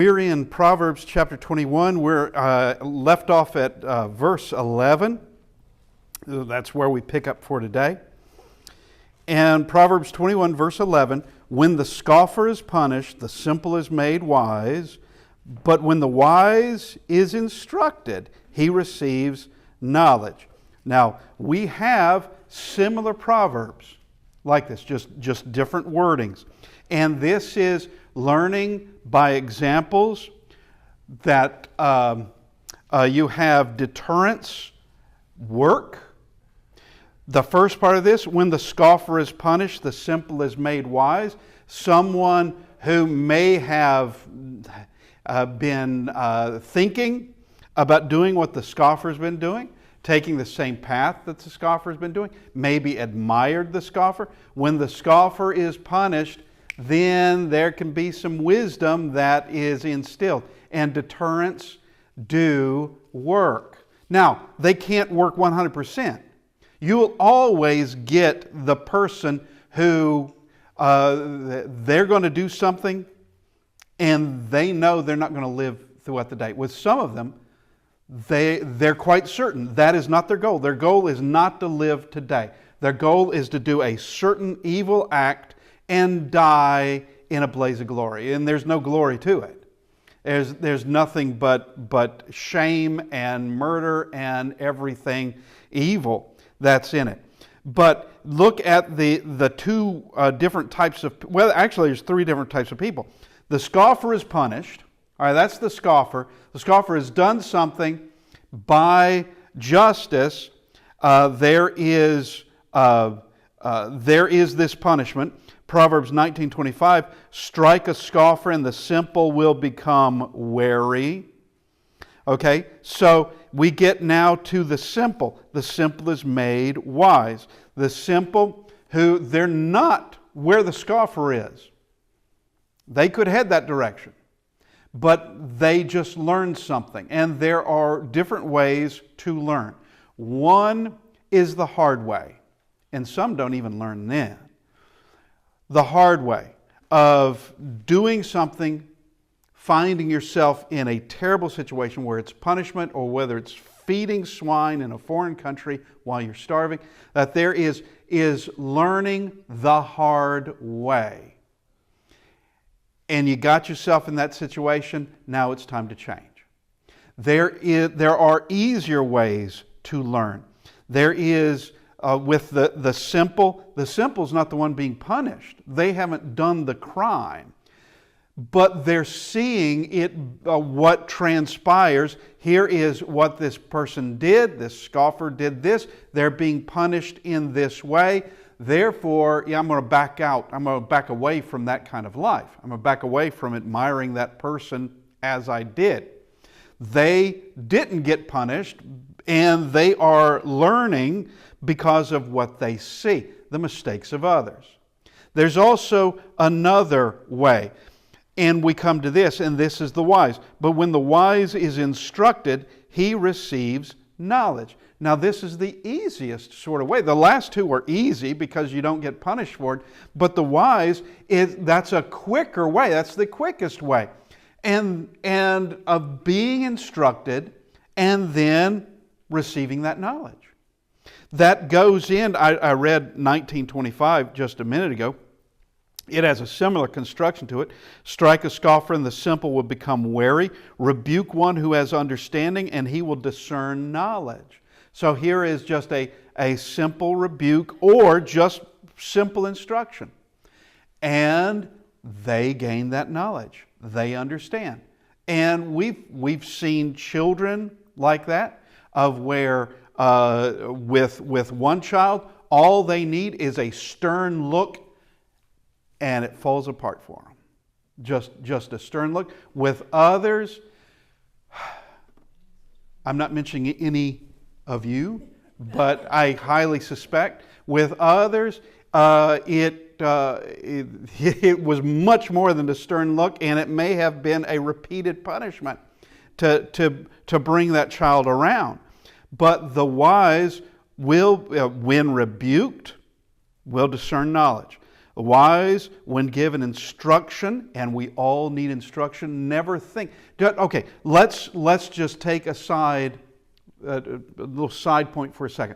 We're in Proverbs chapter 21. We're left off at verse 11. That's where we pick up for today. And Proverbs 21 verse 11, when the scoffer is punished, the simple is made wise, but when the wise is instructed, he receives knowledge. Now, we have similar proverbs like this, just different wordings. And this is learning by examples that you have deterrence work. The first part of this, when the scoffer is punished, the simple is made wise. Someone who may have been thinking about doing what the scoffer's been doing, taking the same path that the scoffer's been doing, maybe admired the scoffer. When the scoffer is punished, then there can be some wisdom that is instilled. And deterrents do work. Now, they can't work 100%. You'll always get the person who they're going to do something and they know they're not going to live throughout the day. With some of them, they're quite certain that is not their goal. Their goal is not to live today. Their goal is to do a certain evil act and die in a blaze of glory. And there's no glory to it. There's nothing but shame and murder and everything evil that's in it. But look at the two different types of, well, actually there's three different types of people. The scoffer is punished. All right, that's the scoffer. The scoffer has done something by justice. There is this punishment. Proverbs 19:25, strike a scoffer and the simple will become wary. Okay, so we get now to the simple. The simple is made wise. The simple who they're not where the scoffer is. They could head that direction, but they just learned something. And there are different ways to learn. One is the hard way, and some don't even learn that. The hard way of doing something, finding yourself in a terrible situation where it's punishment or whether it's feeding swine in a foreign country while you're starving, that there is learning the hard way. And you got yourself in that situation, now it's time to change. There are easier ways to learn. There is with the simple is not the one being punished. They haven't done the crime. But they're seeing it, what transpires. Here is what this person did. This scoffer did this. They're being punished in this way. Therefore, I'm going to back out. I'm going to back away from that kind of life. I'm going to back away from admiring that person as I did. They didn't get punished, and they are learning because of what they see, the mistakes of others. There's also another way. And we come to this, and this is the wise. But when the wise is instructed, he receives knowledge. Now, this is the easiest sort of way. The last two are easy because you don't get punished for it. But the wise, that's a quicker way. That's the quickest way. And of being instructed and then receiving that knowledge. That goes in, I read 1925 just a minute ago. It has a similar construction to it. Strike a scoffer and the simple will become wary. Rebuke one who has understanding and he will discern knowledge. So here is just a simple rebuke or just simple instruction. And they gain that knowledge. They understand. And we've seen children like that, of where with one child, all they need is a stern look and it falls apart for them. Just a stern look. With others, I'm not mentioning any of you, but I highly suspect with others, it was much more than a stern look, and it may have been a repeated punishment to bring that child around. But the wise will, when rebuked, will discern knowledge. Wise, when given instruction, and we all need instruction, never think. Okay, let's just take a little side point for a second.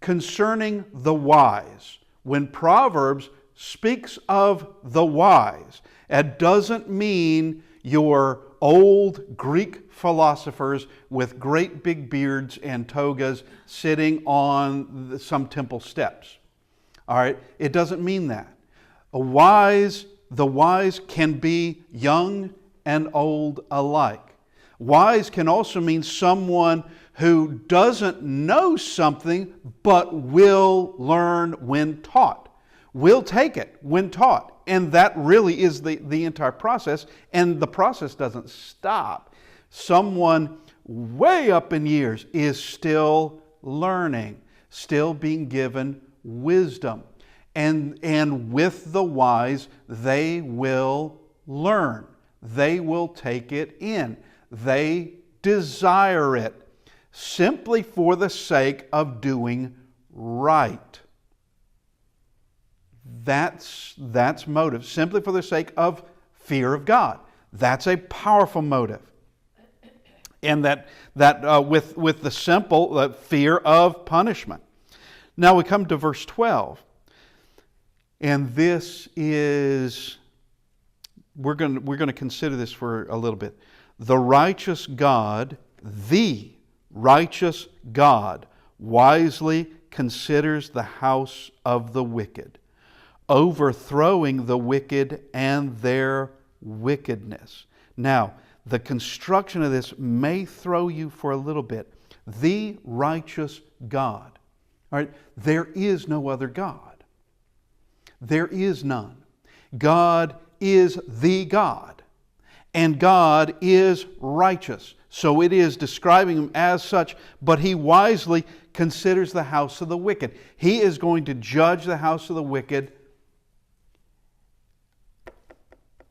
Concerning the wise, when Proverbs speaks of the wise, it doesn't mean your old Greek philosophers with great big beards and togas sitting on some temple steps. All right, it doesn't mean that. The wise can be young and old alike. Wise can also mean someone who doesn't know something but will learn when taught. Will take it when taught. And that really is the entire process. And the process doesn't stop. Someone way up in years is still learning, still being given wisdom. And with the wise, they will learn. They will take it in. They desire it simply for the sake of doing right. That's motive, simply for the sake of fear of God. That's a powerful motive. And that with the simple fear of punishment. Now we come to verse 12. And this is, we're going to consider this for a little bit. The righteous God wisely considers the house of the wicked, overthrowing the wicked and their wickedness. Now, the construction of this may throw you for a little bit. The righteous God. All right, there is no other God. There is none. God is the God, and God is righteous. So it is describing Him as such, but He wisely considers the house of the wicked. He is going to judge the house of the wicked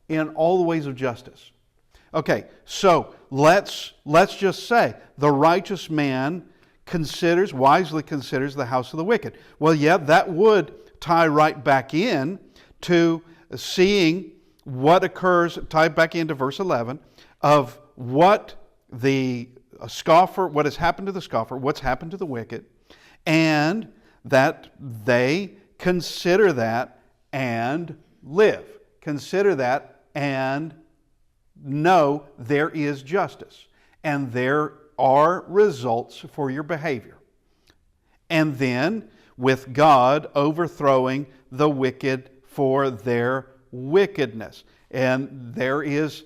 in all the ways of justice. Okay, so let's just say the righteous man wisely considers the house of the wicked. Well, yeah, that would tie right back in to seeing what occurs, tie back into verse 11 of what the scoffer, what has happened to the scoffer, what's happened to the wicked, and that they consider that and live. Consider that and know there is justice and there are results for your behavior. And then with God overthrowing the wicked for their wickedness. And there is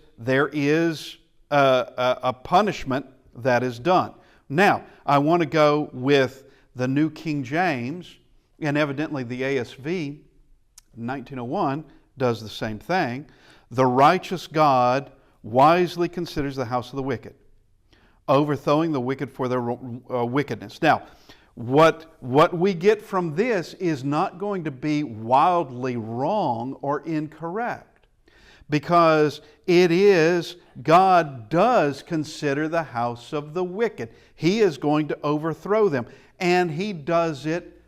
a punishment that is done. Now, I want to go with the New King James, and evidently the ASV, 1901, does the same thing. The righteous God wisely considers the house of the wicked, overthrowing the wicked for their wickedness. Now, what we get from this is not going to be wildly wrong or incorrect, because it is, God does consider the house of the wicked. He is going to overthrow them, and He does it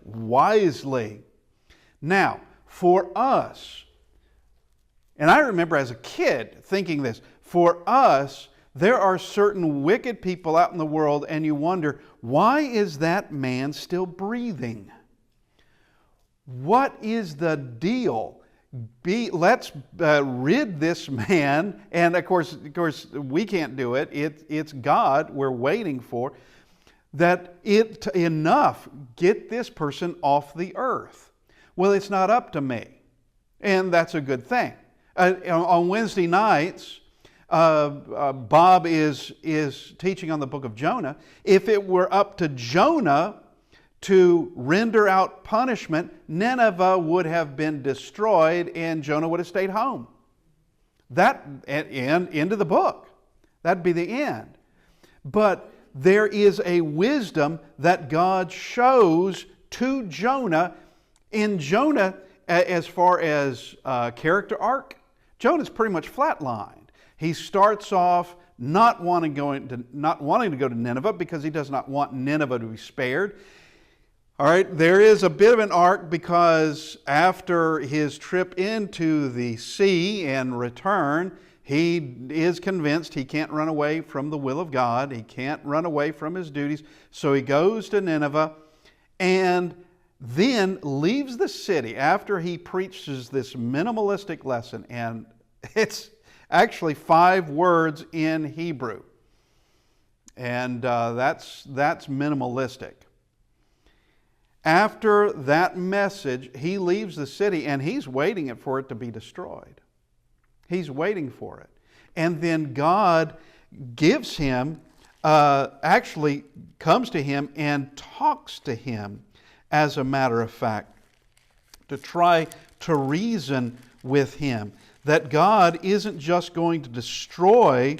wisely. Now, for us, and I remember as a kid thinking this, for us, there are certain wicked people out in the world, and you wonder, why is that man still breathing? What is the deal? Let's rid this man, and of course we can't do it. It's God we're waiting for. Enough. Get this person off the earth. Well, it's not up to me, and that's a good thing. On Wednesday nights, Bob is teaching on the book of Jonah. If it were up to Jonah to render out punishment, Nineveh would have been destroyed and Jonah would have stayed home. That end of the book. That'd be the end. But there is a wisdom that God shows to Jonah. In Jonah, as far as character arc, Jonah's pretty much flatlined. He starts off not wanting to go to Nineveh because he does not want Nineveh to be spared. All right, there is a bit of an arc because after his trip into the sea and return, he is convinced he can't run away from the will of God. He can't run away from his duties. So he goes to Nineveh and then leaves the city after he preaches this minimalistic lesson. And it's actually 5 words in Hebrew. And that's minimalistic. After that message, he leaves the city and he's waiting for it to be destroyed. He's waiting for it. And then God gives him, actually comes to him and talks to him, as a matter of fact, to try to reason with him. That God isn't just going to destroy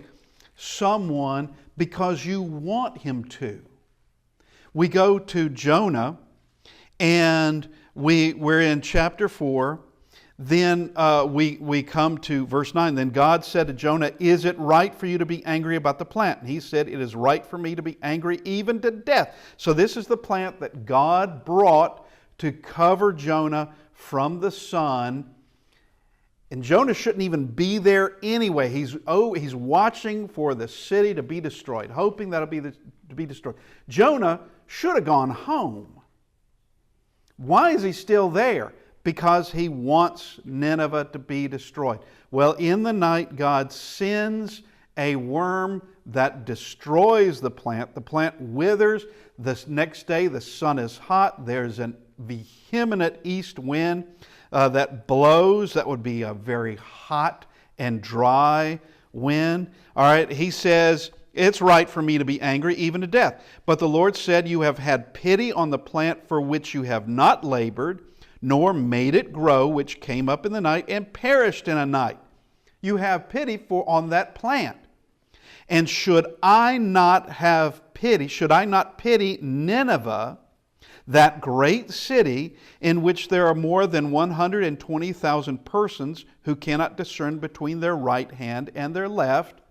someone because you want him to. We go to Jonah, and we're in chapter 4. Then we come to verse 9. Then God said to Jonah, "Is it right for you to be angry about the plant?" And he said, "It is right for me to be angry even to death." So this is the plant that God brought to cover Jonah from the sun. And Jonah shouldn't even be there anyway. He's watching for the city to be destroyed, hoping that'll to be destroyed. Jonah should have gone home. Why is he still there? Because he wants Nineveh to be destroyed. Well, in the night, God sends a worm that destroys the plant. The plant withers. The next day, the sun is hot. There's a vehement east wind that blows. That would be a very hot and dry wind. All right, he says, "It's right for me to be angry, even to death. But the Lord said, you have had pity on the plant for which you have not labored, nor made it grow, which came up in the night and perished in a night." You have pity on that plant. "And should I not pity Nineveh, that great city in which there are more than 120,000 persons who cannot discern between their right hand and their left,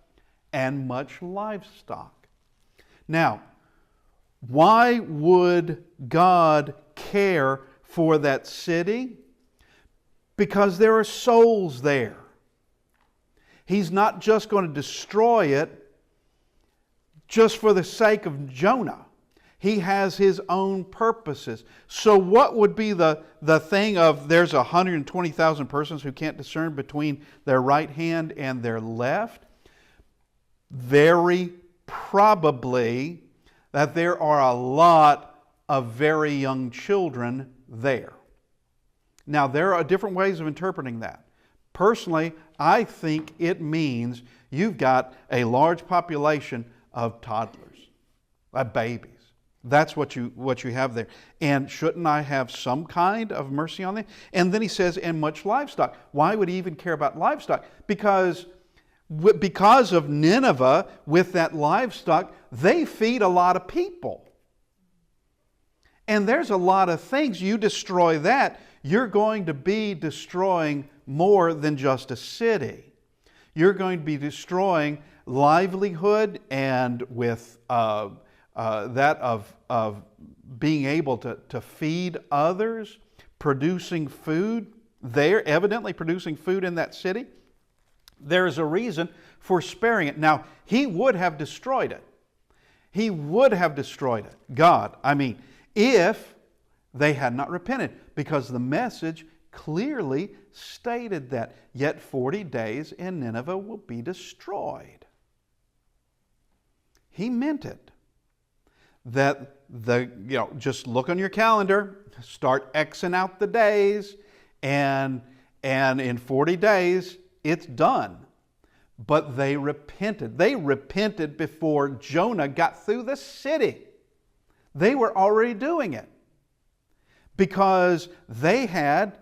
and much livestock?" Now, why would God care for that city? Because there are souls there. He's not just going to destroy it just for the sake of Jonah. He has his own purposes. So what would be the thing of there's 120,000 persons who can't discern between their right hand and their left? Very probably that there are a lot of very young children there. Now, there are different ways of interpreting that. Personally, I think it means you've got a large population of toddlers, of babies. That's what you have there. And shouldn't I have some kind of mercy on them? And then he says, "and much livestock." Why would he even care about livestock? Because of Nineveh, with that livestock, they feed a lot of people. And there's a lot of things. You destroy that, you're going to be destroying more than just a city. You're going to be destroying livelihood, and with that of being able to feed others, producing food. They're evidently producing food in that city. There is a reason for sparing it. Now, he would have destroyed it. He would have destroyed it. God, if they had not repented, because the message clearly stated that yet 40 days and Nineveh will be destroyed. He meant it. That just look on your calendar, start Xing out the days, and in 40 days it's done. But they repented. They repented before Jonah got through the city. They were already doing it because they had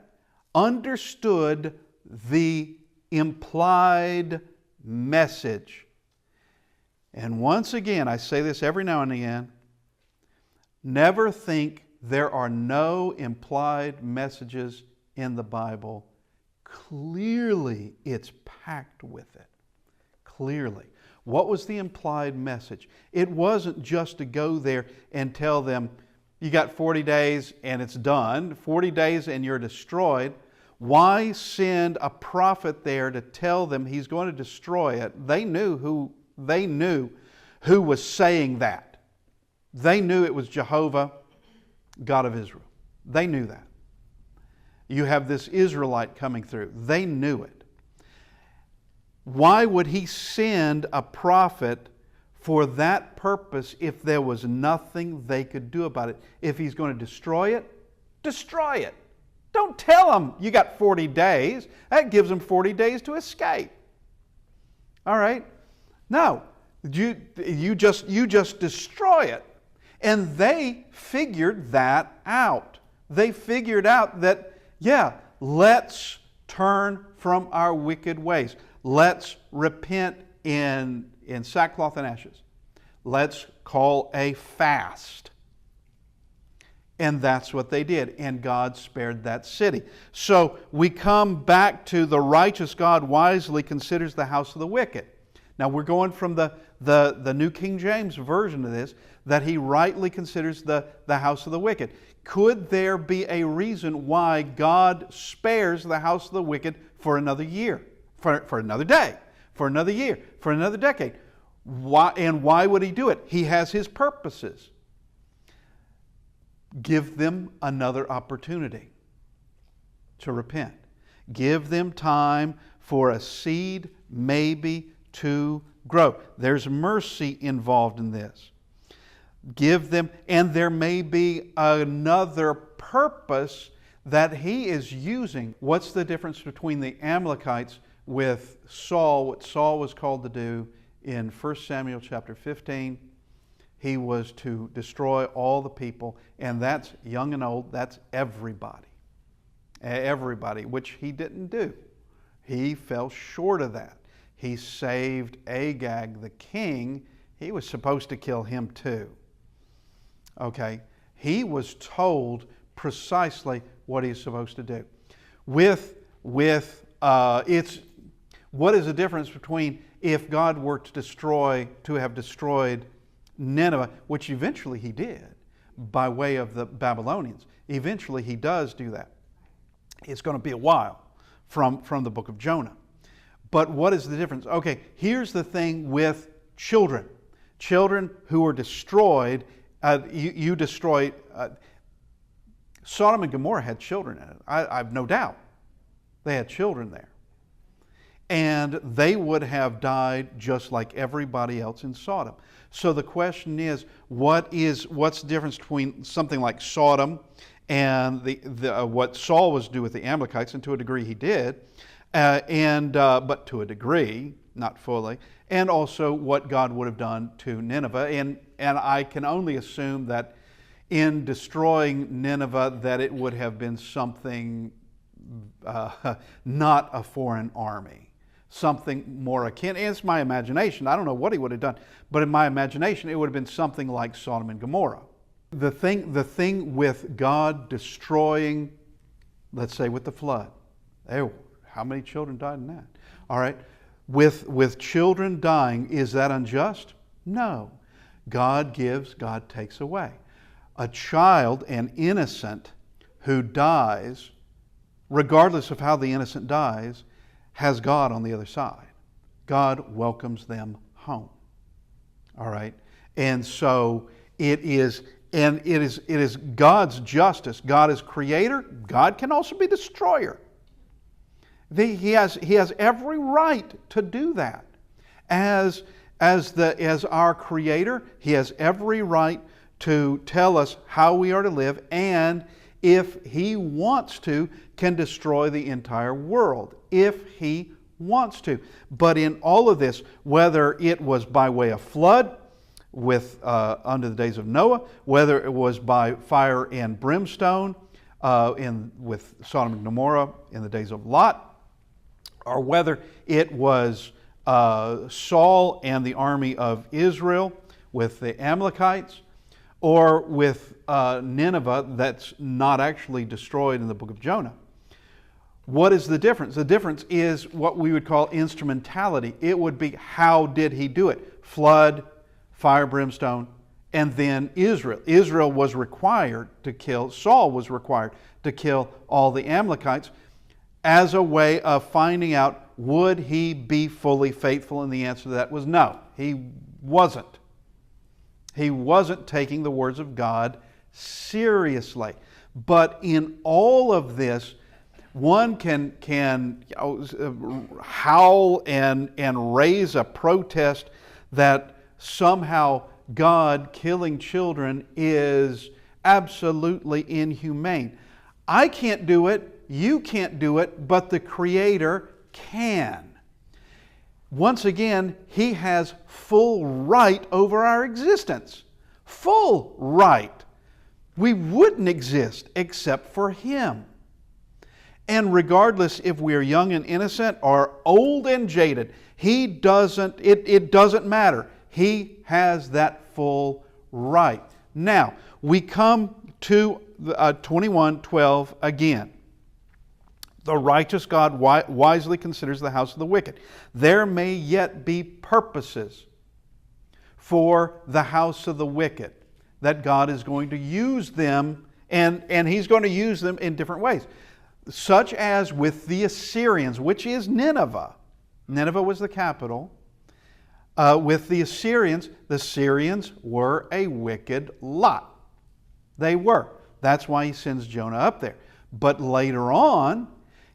understood the implied message. And once again, I say this every now and again, never think there are no implied messages in the Bible. Clearly, it's packed with it. Clearly. What was the implied message? It wasn't just to go there and tell them, You got 40 days and it's done. 40 days and you're destroyed. Why send a prophet there to tell them he's going to destroy it? They knew who was saying that. They knew it was Jehovah, God of Israel. They knew that. You have this Israelite coming through. They knew it. Why would he send a prophet for that purpose if there was nothing they could do about it? If he's going to destroy it, destroy it. Don't tell them you got 40 days. That gives them 40 days to escape. All right? No. You just destroy it. And they figured that out. They figured out that, yeah, let's turn from our wicked ways. Let's repent in sackcloth and ashes. Let's call a fast. And that's what they did. And God spared that city. So we come back to the righteous God wisely considers the house of the wicked. Now we're going from the New King James version of this, that he rightly considers the house of the wicked. Could there be a reason why God spares the house of the wicked for another year, for another day, for another year, for another decade? Why would he do it? He has his purposes. Give them another opportunity to repent. Give them time for a seed maybe to grow. There's mercy involved in this. Give them, and there may be another purpose that he is using. What's the difference between the Amalekites with Saul, what Saul was called to do in 1 Samuel chapter 15? He was to destroy all the people, and that's young and old, that's everybody. Everybody, which he didn't do. He fell short of that. He saved Agag, the king. He was supposed to kill him too. Okay? He was told precisely what he's supposed to do. What is the difference between if God were to have destroyed Nineveh, which eventually he did by way of the Babylonians. Eventually he does do that. It's going to be a while from the book of Jonah. But what is the difference? Okay, here's the thing with children. Children who are destroyed, you destroy. Sodom and Gomorrah had children in it. I've no doubt. They had children there. And they would have died just like everybody else in Sodom. So the question is, what's the difference between something like Sodom and what Saul was doing with the Amalekites, and to a degree he did, but to a degree, not fully, and also what God would have done to Nineveh. And I can only assume that in destroying Nineveh that it would have been something, not a foreign army. Something more akin. It's my imagination. I don't know what he would have done, but in my imagination, it would have been something like Sodom and Gomorrah. The thing with God destroying, let's say with the flood, how many children died in that? All right, with children dying, is that unjust? No. God gives, God takes away. A child, an innocent, who dies, regardless of how the innocent dies, has God on the other side. God welcomes them home. All right? And so it is God's justice. God is creator. God can also be destroyer. He has every right to do that. As our creator, he has every right to tell us how we are to live, and if he wants to, can destroy the entire world if he wants to. But in all of this, whether it was by way of flood under the days of Noah, whether it was by fire and brimstone with Sodom and Gomorrah in the days of Lot, or whether it was Saul and the army of Israel with the Amalekites, or with Nineveh that's not actually destroyed in the book of Jonah. What is the difference? The difference is what we would call instrumentality. It would be, how did he do it? Flood, fire, brimstone, and then Israel. Israel was required to kill, Saul was required to kill all the Amalekites as a way of finding out, would he be fully faithful? And the answer to that was no, he wasn't. He wasn't taking the words of God seriously. But in all of this, one can howl and raise a protest that somehow God killing children is absolutely inhumane. I can't do it, you can't do it, but the Creator can. Once again, He has full right over our existence. Full right. We wouldn't exist except for Him. And regardless if we are young and innocent or old and jaded, it doesn't matter. He has that full right. Now, we come to 21:12 again. The righteous God wisely considers the house of the wicked. There may yet be purposes for the house of the wicked, that God is going to use them, and He's going to use them in different ways. Such as with the Assyrians, which is Nineveh. Nineveh was the capital. With the Syrians were a wicked lot. They were. That's why He sends Jonah up there. But later on,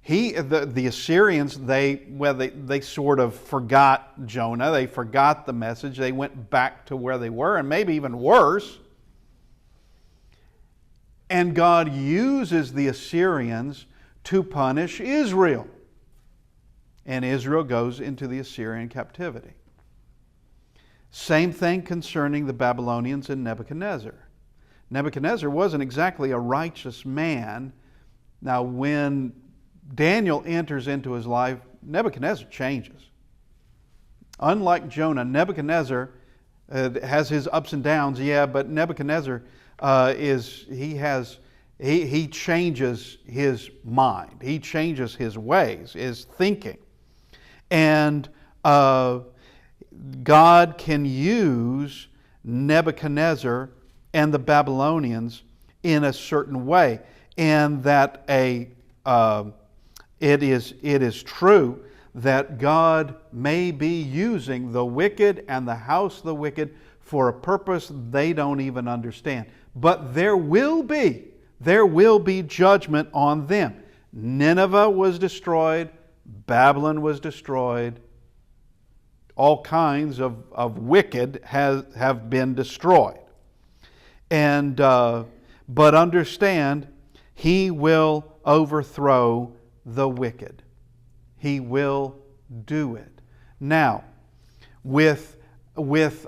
the Assyrians, they sort of forgot Jonah. They forgot the message. They went back to where they were, and maybe even worse. And God uses the Assyrians to punish Israel. And Israel goes into the Assyrian captivity. Same thing concerning the Babylonians and Nebuchadnezzar. Nebuchadnezzar wasn't exactly a righteous man. Now, when Daniel enters into his life, Nebuchadnezzar changes. Unlike Jonah, Nebuchadnezzar has his ups and downs, but Nebuchadnezzar he changes his mind. He changes his ways, his thinking. And God can use Nebuchadnezzar and the Babylonians in a certain way. And that it is true that God may be using the wicked and the house of the wicked for a purpose they don't even understand. But there will be judgment on them. Nineveh was destroyed. Babylon was destroyed. All kinds of wicked have been destroyed. And but understand, He will overthrow the wicked. He will do it. Now, with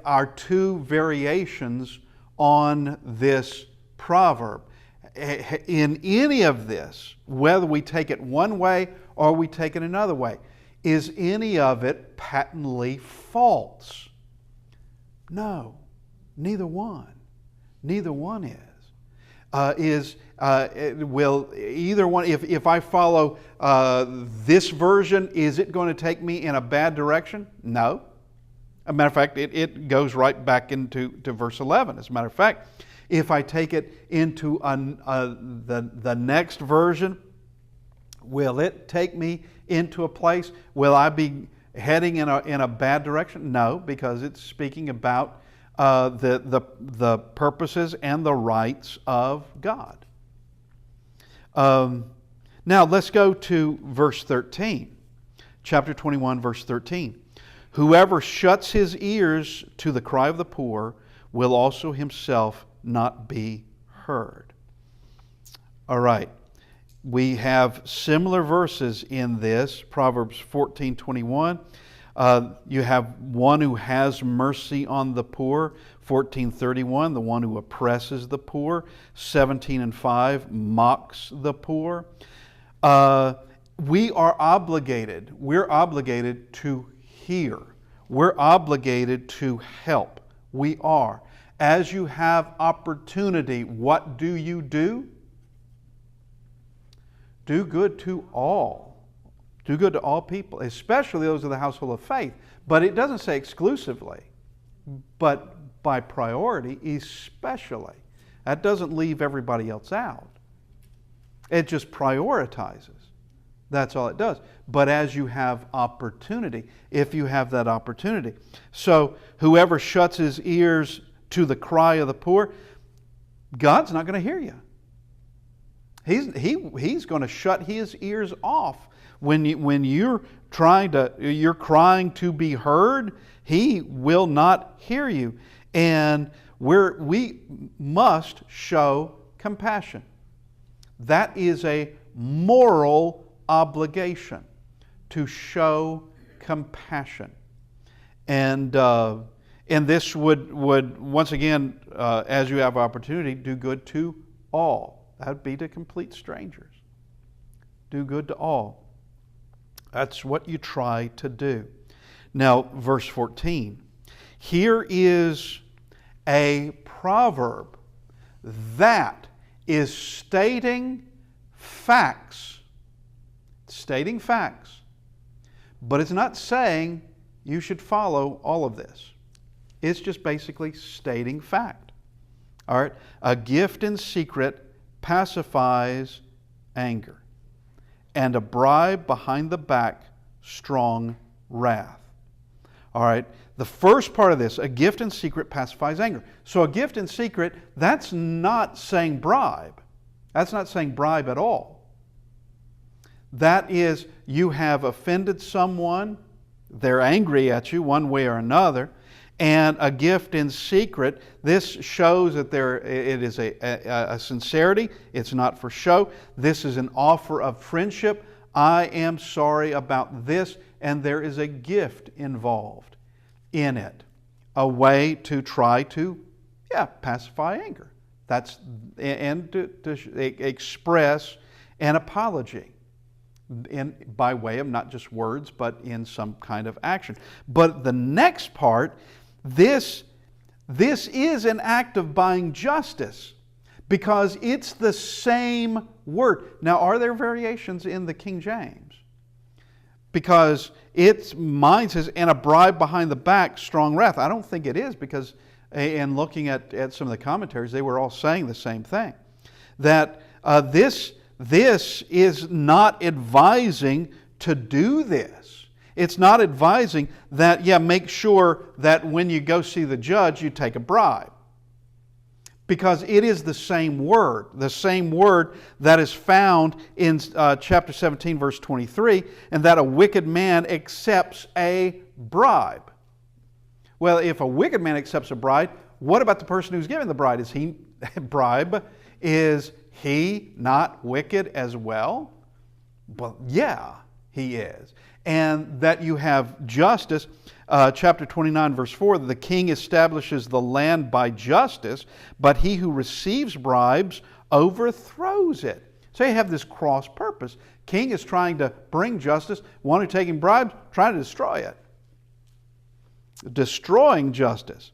our two variations on this proverb, in any of this, whether we take it one way or we take it another way, is any of it patently false? No, neither one. Neither one is. Will either one? If I follow this version, is it going to take me in a bad direction? No. As a matter of fact, it goes right back into verse 11. As a matter of fact, if I take it into the next version, will it take me into a place? Will I be heading in a bad direction? No, because it's speaking about the purposes and the rights of God. Now let's go to verse 13. Chapter 21, verse 13. Whoever shuts his ears to the cry of the poor will also himself not be heard. All right. We have similar verses in this. Proverbs 14:21. You have one who has mercy on the poor. 14:31, the one who oppresses the poor. 17:5, mocks the poor. We're obligated to hear. We're obligated to help. We are. As you have opportunity, what do? Do good to all. Do good to all people, especially those of the household of faith. But it doesn't say exclusively. But by priority, especially. That doesn't leave everybody else out. It just prioritizes. That's all it does. But as you have opportunity, if you have that opportunity. So whoever shuts his ears to the cry of the poor, God's not going to hear you. He's going to shut his ears off. When you're crying to be heard, he will not hear you. And we must show compassion. That is a moral obligation to show compassion. And this would once again, as you have opportunity, do good to all. That would be to complete strangers. Do good to all. That's what you try to do. Now, verse 14. Here is a proverb that is stating facts. Stating facts. But it's not saying you should follow all of this. It's just basically stating fact. All right? A gift in secret pacifies anger, and a bribe behind the back, strong wrath. All right? The first part of this, a gift in secret pacifies anger. So a gift in secret, that's not saying bribe. That's not saying bribe at all. That is, you have offended someone, they're angry at you one way or another, and a gift in secret, this shows that it is a sincerity. It's not for show. This is an offer of friendship. I am sorry about this, and there is a gift involved in it. A way to try to, pacify anger. And to express an apology. By way of not just words, but in some kind of action. But the next part, this is an act of buying justice because it's the same word. Now, are there variations in the King James? Because mine says, and a bribe behind the back, strong wrath. I don't think it is, because in looking at some of the commentaries, they were all saying the same thing. That this is not advising to do this. It's not advising that, make sure that when you go see the judge, you take a bribe. Because it is the same word that is found in chapter 17, verse 23, and that a wicked man accepts a bribe. Well, if a wicked man accepts a bribe, what about the person who's giving the bribe? Is he not wicked as well? Well, yeah, he is. And that you have justice, chapter 29, verse 4, the king establishes the land by justice, but he who receives bribes overthrows it. So you have this cross purpose. King is trying to bring justice, one who taking bribes, trying to destroy it. Destroying justice.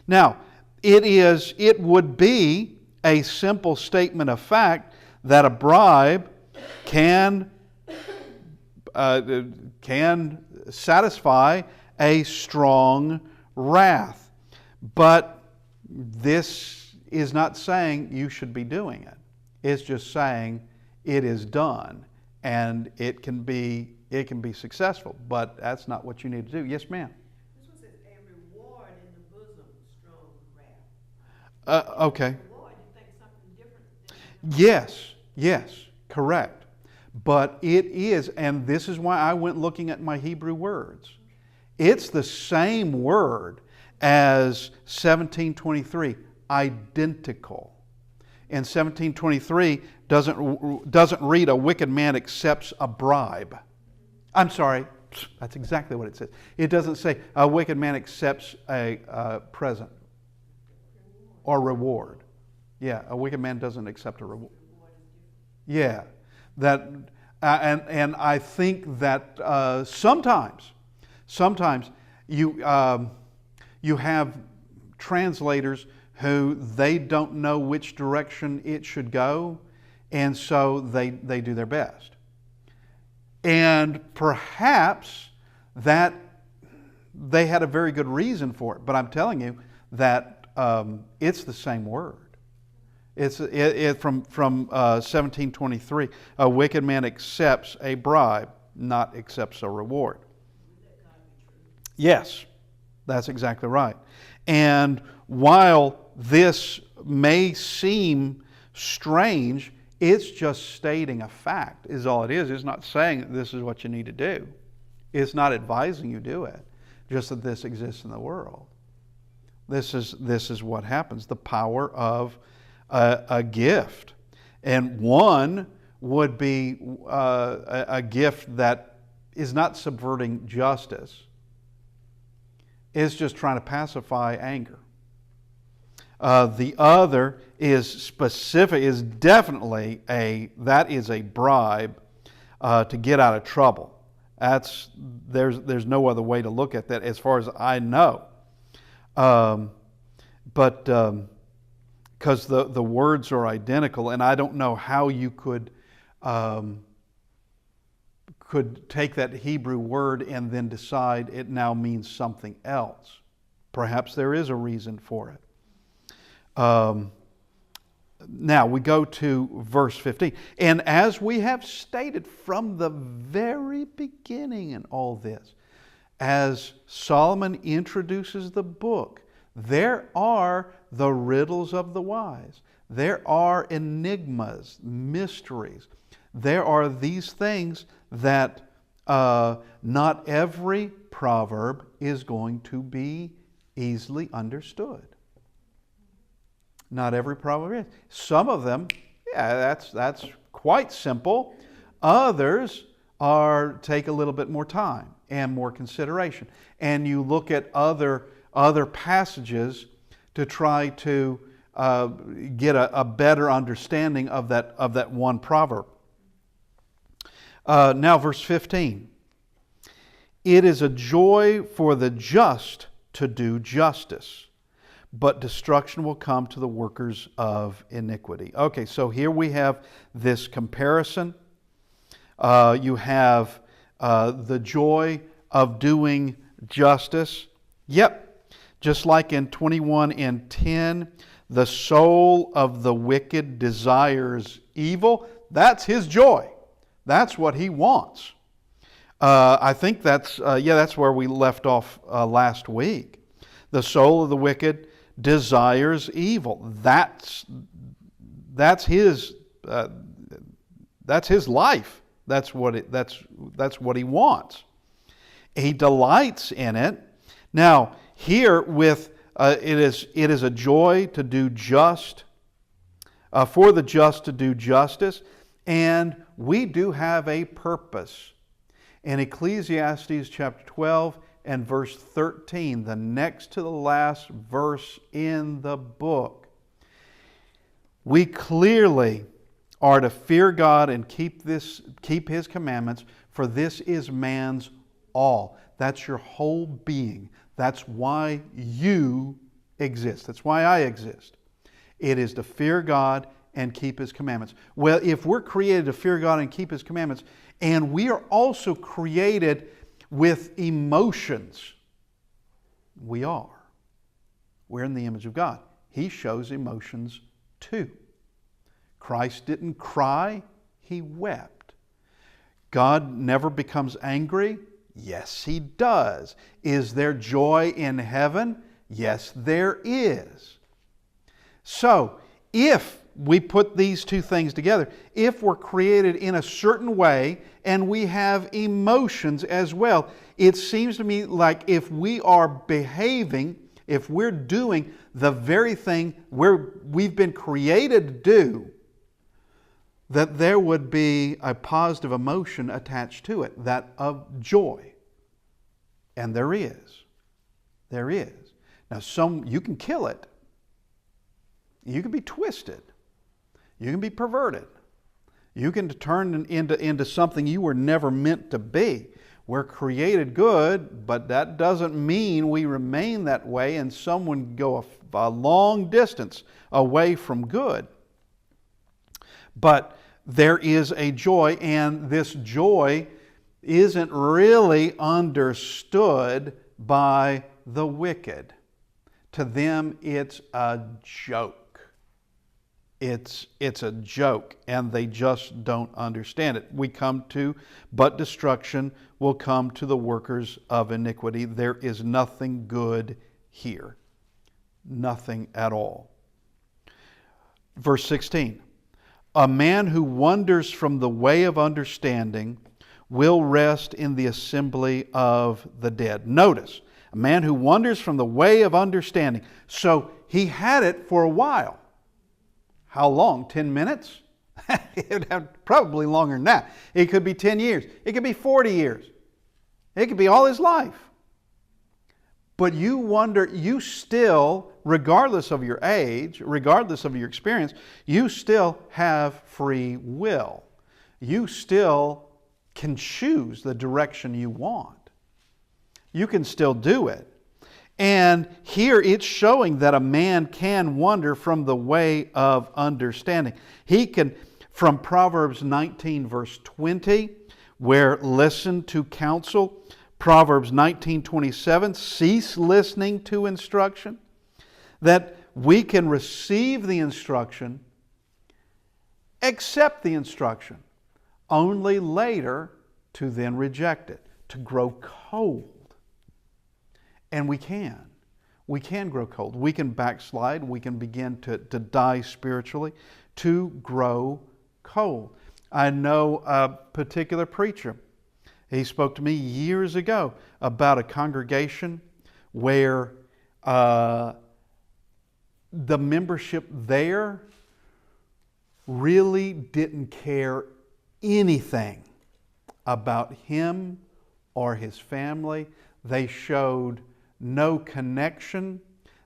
Now, it would be a simple statement of fact that a bribe can satisfy a strong wrath. But this is not saying you should be doing it. It's just saying it is done and it can be successful. But that's not what you need to do. Yes, ma'am? This one says a reward in the bosom, strong wrath. Okay. Reward, you think something different. Yes, correct. But it is, and this is why I went looking at my Hebrew words. It's the same word as 1723, identical. And 1723 doesn't read a wicked man accepts a bribe. I'm sorry, that's exactly what it says. It doesn't say a wicked man accepts a present or reward. Yeah, a wicked man doesn't accept a reward. Yeah. That and I think that sometimes you have translators who they don't know which direction it should go, and so they do their best. And perhaps that they had a very good reason for it, but I'm telling you that it's the same word. It's from 1723. A wicked man accepts a bribe, not accepts a reward. Yes, that's exactly right. And while this may seem strange, it's just stating a fact, is all it is. It's not saying that this is what you need to do. It's not advising you do it, just that this exists in the world. This is what happens, the power of a gift. And one would be a gift that is not subverting justice. It's just trying to pacify anger. The other is specific, is definitely that is a bribe to get out of trouble. There's no other way to look at that as far as I know. But because the words are identical, and I don't know how you could take that Hebrew word and then decide it now means something else. Perhaps there is a reason for it. Now we go to verse 15. And as we have stated from the very beginning in all this, as Solomon introduces the book, there are the riddles of the wise. There are enigmas, mysteries. There are these things that not every proverb is going to be easily understood. Not every proverb is. Some of them, yeah, that's quite simple. Others take a little bit more time and more consideration. And you look at other passages to try to get a better understanding of that one proverb. Now, verse 15. It is a joy for the just to do justice, but destruction will come to the workers of iniquity. Okay, so here we have this comparison. You have the joy of doing justice. Yep, just like in 21:10, the soul of the wicked desires evil. That's his joy. That's what he wants. I think that's where we left off last week. The soul of the wicked desires evil. That's his life. That's what he wants. He delights in it. Now here with it is a joy to do just, for the just to do justice, and we do have a purpose. In Ecclesiastes chapter 12 and verse 13, the next to the last verse in the book, we clearly are to fear God and keep His commandments, for this is man's all. That's your whole being. That's why you exist. That's why I exist. It is to fear God and keep His commandments. Well, if we're created to fear God and keep His commandments, and we are also created with emotions, we are. We're in the image of God. He shows emotions too. Christ didn't cry, He wept. God never becomes angry. Yes, He does. Is there joy in heaven? Yes, there is. So, if we put these two things together, if we're created in a certain way and we have emotions as well, it seems to me like if we are behaving, if we're doing the very thing we've been created to do, that there would be a positive emotion attached to it, that of joy. And there is. There is. Now, you can kill it. You can be twisted. You can be perverted. You can turn into something you were never meant to be. We're created good, but that doesn't mean we remain that way and someone go a long distance away from good. But there is a joy, and this joy isn't really understood by the wicked. To them, it's a joke. It's a joke, and they just don't understand it. We come to, but destruction will come to the workers of iniquity. There is nothing good here. Nothing at all. Verse 16. A man who wanders from the way of understanding will rest in the assembly of the dead. Notice, a man who wanders from the way of understanding. So he had it for a while. How long? 10 minutes? It would have probably longer than that. It could be 10 years. It could be 40 years. It could be all his life. But you wonder, you still, regardless of your age, regardless of your experience, you still have free will. You still can choose the direction you want. You can still do it. And here it's showing that a man can wander from the way of understanding. He can, from Proverbs 19 verse 20, where listen to counsel. Proverbs 19:27, cease listening to instruction. That we can receive the instruction, accept the instruction, only later to then reject it, to grow cold. And we can. We can grow cold. We can backslide. We can begin to die spiritually, to grow cold. I know a particular preacher. He spoke to me years ago about a congregation where the membership there really didn't care anything about him or his family. They showed no connection.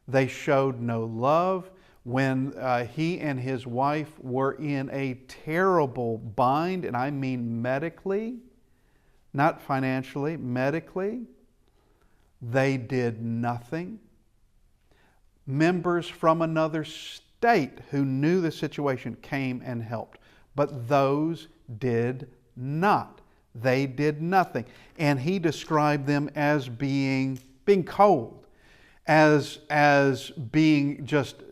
They showed no love. When he and his wife were in a terrible bind, and I mean medically, not financially, medically, they did nothing. Members from another state who knew the situation came and helped, but those did not. They did nothing. And he described them as being cold, as being just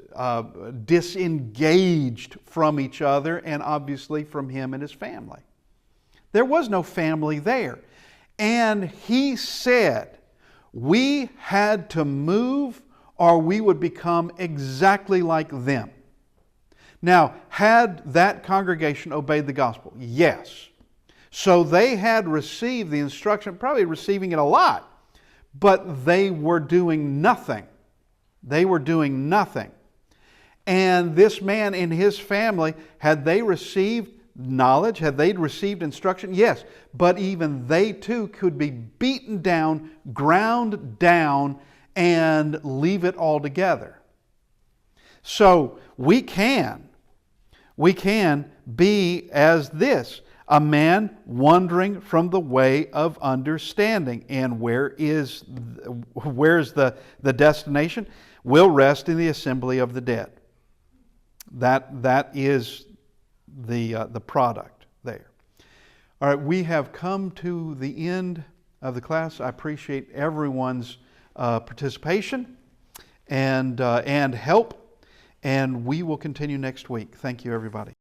disengaged from each other and obviously from him and his family. There was no family there. And he said, we had to move or we would become exactly like them. Now, had that congregation obeyed the gospel? Yes. So they had received the instruction, probably receiving it a lot, but they were doing nothing. They were doing nothing. And this man and his family, had they received knowledge, had they received instruction? Yes. But even they too could be beaten down, ground down, and leave it all together. So we can be as this, a man wandering from the way of understanding. And where's the destination? Will rest in the assembly of the dead. That is the product there. All right, we have come to the end of the class. I appreciate everyone's participation and help, and we will continue next week. Thank you, everybody.